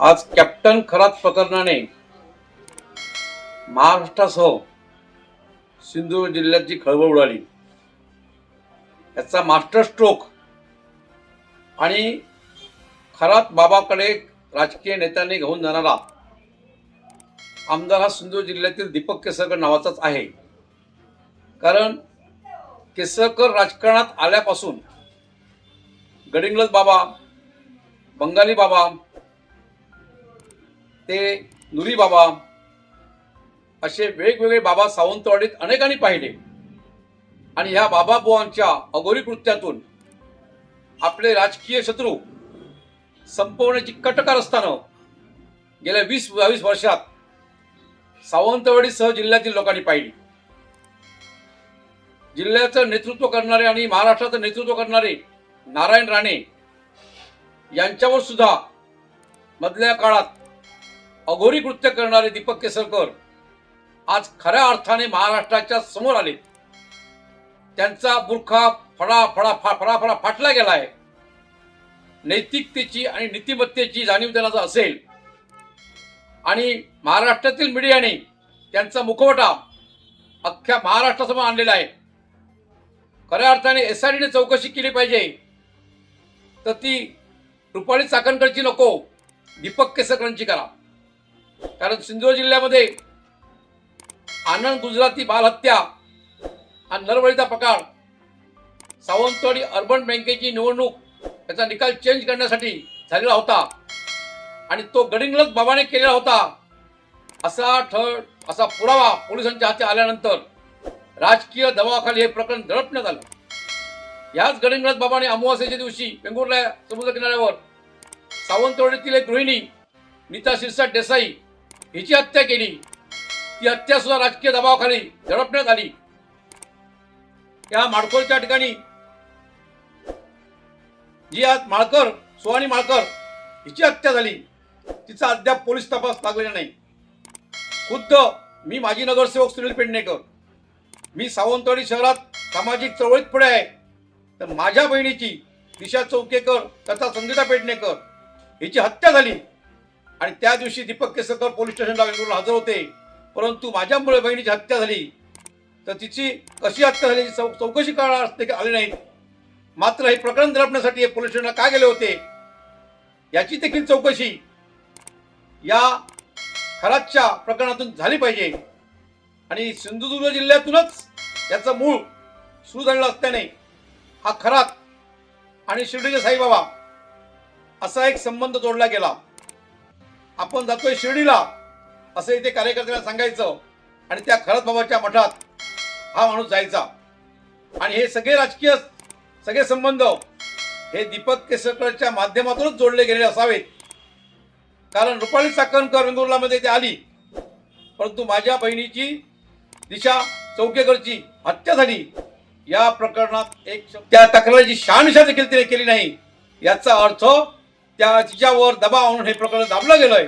आज कॅप्टन खरात प्रकरणाने महाराष्ट्रासह सिंधुदुर्ग जिल्ह्याची खळबळ उडाली। याचा मास्टर स्ट्रोक आणि खरात बाबाकडे राजकीय नेत्यांनी घेऊन जाणारा आमदार हा सिंधुदुर्ग जिल्ह्यातील दीपक केसरकर नावाचाच आहे। कारण केसरकर राजकारणात आल्यापासून गडिंग्लज बाबा, बंगाली बाबा ते नुरी बाबा असे वेगवेगळे बाबा सावंतवाडीत अनेकांनी पाहिले आणि ह्या बाबाबुवांच्या अघोरी कृत्यातून आपले राजकीय शत्रू संपवण्याची कटकार असताना गेल्या 20-22 वर्षात सावंतवाडीसह जिल्ह्यातील लोकांनी पाहिली। जिल्ह्याचं नेतृत्व करणारे आणि महाराष्ट्राचं नेतृत्व करणारे नारायण राणे यांच्यावर सुद्धा मधल्या काळात अघोरी कृत्य करणारे दीपक केसरकर आज खऱ्या अर्थाने महाराष्ट्राच्या समोर आले। त्यांचा बुरखा फडा फाटला गेलाय। नैतिकतेची आणि नीतिमत्तेची जाणीव त्यांना असेल आणि महाराष्ट्रातील मीडियाने त्यांचा मुखवटा अख्ख्या महाराष्ट्रासमोर आणलेला आहे। खऱ्या अर्थाने SITने चौकशी केली पाहिजे, तर ती रुपाली चाकणकरची नको, दीपक केसरकरांची करा। कारण सिंधुदुर्ग जिल्ह्यामध्ये आनंद गुजराती बालहत्या हा नरबळीचा प्रकार, सावंतवाडी अर्बन बँकेची निवडणूक याचा निकाल चेंज करण्यासाठी झालेला होता आणि तो गडिंग्लज बाबाने केलेला होता असा पुरावा पोलिसांच्या हाती आल्यानंतर राजकीय दबावाखाली हे प्रकरण दडपण्यात आलं। याच गडिंग्लज बाबाने अमावास्येच्या दिवशी वेंगुर्ला समुद्र किनाऱ्यावर सावंतवाडीतील एक गृहिणी नीता शिरसाट देसाई हिची हत्या केली। ती हत्या सुद्धा राजकीय दबावाखाली दडपण्यात आली। या माडखोलच्या ठिकाणी जी आज माळकर, सुहानी माळकर हिची हत्या झाली, तिचा अद्याप पोलीस तपास लागलेला नाही। खुद्द मी माजी नगरसेवक सुनील पेडणेकर, मी सावंतवाडी शहरात सामाजिक चळवळीत पुढे आहे, तर माझ्या बहिणीची दिशा चौकेकर तथा संगीता पेडणेकर हिची हत्या झाली आणि त्या दिवशी दीपक केसरकर पोलीस स्टेशनला वेंगुर्ला हजर होते। परंतु माझ्यामुळे बहिणीची हत्या झाली, तर तिची कशी हत्या झाली चौकशी करणार असते आले नाहीत। मात्र हे प्रकरण दडपण्यासाठी हे पोलीस स्टेशनला का गेले होते याची देखील चौकशी या खरातच्या प्रकरणातून झाली पाहिजे। आणि सिंधुदुर्ग जिल्ह्यातूनच याचं मूळ सुरू झालेलं असल्याने हा खरात आणि शिर्डीचे साईबाबा असा एक संबंध जोडला गेला। आपण जातोय शिर्डीला असं इथे कार्यकर्त्यांना सांगायचं आणि त्या खरात बाबाच्या मठात हा माणूस जायचा आणि हे सगळे संबंध हे दीपक केसरकरच्या माध्यमातूनच जोडले गेलेले असावेत। कारण रुपाली चाकणकर वेंगुर्लामध्ये ते आली, परंतु माझ्या बहिणीची दिशा चौकेकरची हत्या झाली या प्रकरणात त्या तक्रारीची शहानिशा देखील तिने केली नाही। याचा अर्थ तिच्यावर दबाव आणून हे प्रकरण दाबलं गेलंय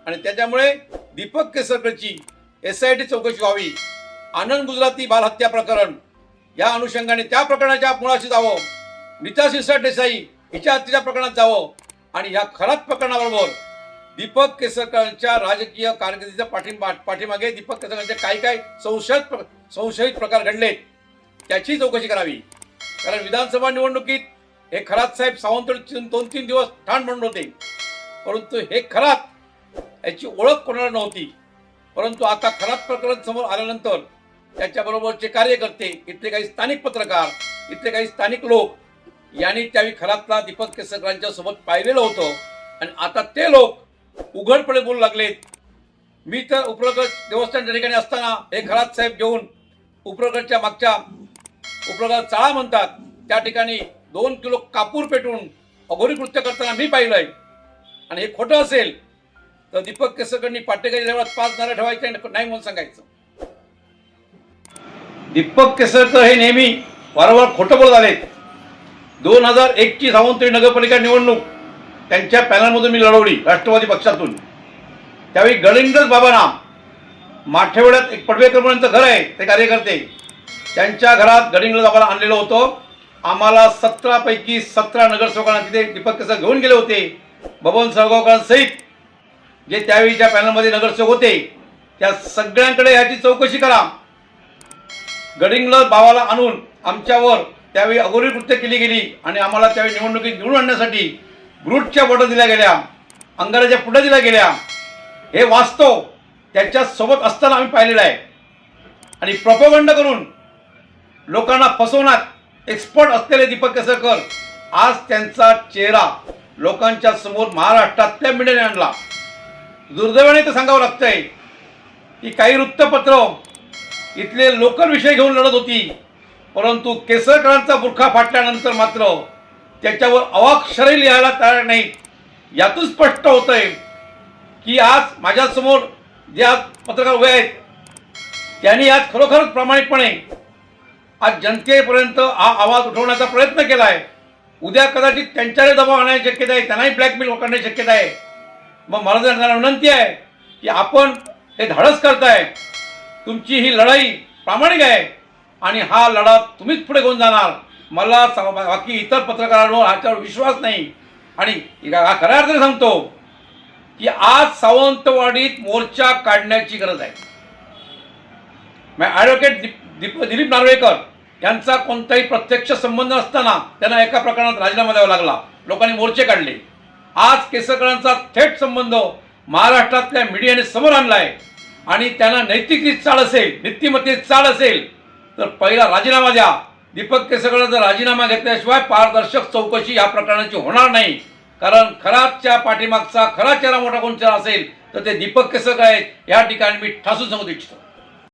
आणि त्याच्यामुळे दीपक केसरकरची SIT चौकशी व्हावी। आनंद गुजराती बालहत्या प्रकरण या अनुषंगाने त्या प्रकरणाच्या मुळाशी जावं, नीता शिरसाट देसाई हिच्या हत्येच्या प्रकरणात जावं आणि ह्या खरात प्रकरणाबरोबर दीपक केसरकरांच्या राजकीय कारकिर्दीच्या पाठीमागे दीपक केसरकरांचे काय संशयित प्रकार घडलेत त्याची चौकशी करावी। कारण विधानसभा निवडणुकीत हे खरात साहेब सावंतवाडीत 2-3 दिवस ठाण म्हणून होते, परंतु हे खरात याची ओळख कोणाला नव्हती। परंतु आता खरात प्रकरण समोर आल्यानंतर त्याच्याबरोबरचे कार्यकर्ते, इथले काही स्थानिक पत्रकार, इथले काही स्थानिक लोक यांनी त्यावेळी खरातला दीपक केसरकरांच्या सोबत पाहिलेलं होतं आणि आता ते लोक उघडपणे बोलू लागलेत। मी तर उपरगड देवस्थानच्या ठिकाणी असताना हे खरात साहेब घेऊन उपरगडच्या मागच्या उपरगड चाळा म्हणतात त्या ठिकाणी 2 किलो कापूर पेटून अघोरी कृत्य करताना मी पाहिलंय आणि हे खोटं असेल तर दीपक केसरकरांनी पाटेकरी देवळात 5 नारळ ठेवायचे नाही म्हणून सांगायचं। दीपक केसरकर हे नेहमी वारंवार खोटं बोलत आलेत। 2001 ची सावंतवाडी नगरपालिका निवडणूक त्यांच्या पॅनलमधून मी लढवली राष्ट्रवादी पक्षातून। त्यावेळी गडिंग्लज बाबांना माठेवाड्यात एक पडवेकर म्हणून घर आहे, ते कार्यकर्ते त्यांच्या घरात गडिंग्लज बाबाला आणलेलं होतं। आम्हाला 17 पैकी 17 नगरसेवकांना तिथे दीपक केसरकर घेऊन गेले होते। बबन सरगावकरांसहित जे त्यावेळीच्या पॅनलमध्ये नगरसेवक होते त्या सगळ्यांकडे याची चौकशी करा. गडिंग्लज भावाला आणून आमच्यावर त्यावेळी अघोरी कृत्य केली गेली आणि आम्हाला त्यावेळी निवडणुकीत निवडून आणण्यासाठी ब्रूटच्या बोटं दिल्या गेल्या, अंगाराच्या पुढे दिल्या गेल्या. हे वास्तव त्याच्यासोबत असताना आम्ही पाहिलेलं आहे. आणि प्रोपगंड करून लोकांना फसवण्यात एक्सपर्ट असलेले दीपक केसरकर आज त्यांचा चेहरा लोकांच्या समोर महाराष्ट्रातल्या मीडियाने आणला. दुर्दैवाने तर सांगावं लागतंय की काही वृत्तपत्र इथले लोकल विषय घेऊन लढत होती, परंतु केसरकरांचा बुरखा फाटल्यानंतर मात्र त्याच्यावर अवाक्षरही लिहायला तयार नाहीत. यातून स्पष्ट होतंय की आज माझ्यासमोर जे आज पत्रकार उभे आहेत त्यांनी आज खरोखरच प्रामाणिकपणे आज जनतेपर्यंत हा आवाज उठवण्याचा प्रयत्न केला आहे. उद्या कदाचित त्यांच्यावर दबाव आणण्याची शक्यता आहे, त्यांनाही ब्लॅकमेल करण्याची शक्यता आहे. मग मला त्यांना विनंती आहे की आपण हे धाडस करताय, तुमची ही लढाई प्रामाणिक आहे आणि हा लढा तुम्हीच पुढे घेऊन जाणार. मला बाकी इतर पत्रकारांवर ह्याच्यावर विश्वास नाही. आणि हा खऱ्या अर्थाने सांगतो की आज सावंतवाडीत मोर्चा काढण्याची गरज आहे. ॲडव्होकेट दिलीप नार्वेकर यांचा कोणताही प्रत्यक्ष संबंध नसताना त्यांना एका प्रकरणात राजीनामा द्यावा लागला, लोकांनी मोर्चे काढले. आज केसरकरांचा थेट संबंध महाराष्ट्रातल्या मीडियाने समोर आणला आहे आणि त्यांना नैतिक चाळ असेल, नीतिमत्तेत चाळ असेल तर पहिला राजीनामा द्या. दीपक केसरकरांचा राजीनामा घेतल्याशिवाय पारदर्शक चौकशी या प्रकरणाची होणार नाही. कारण खराच्या पाठीमागचा खरा चेहरा मोठा कोण चेहरा असेल तर ते दीपक केसरकर आहेत, या ठिकाणी मी ठासून सांगू इच्छितो.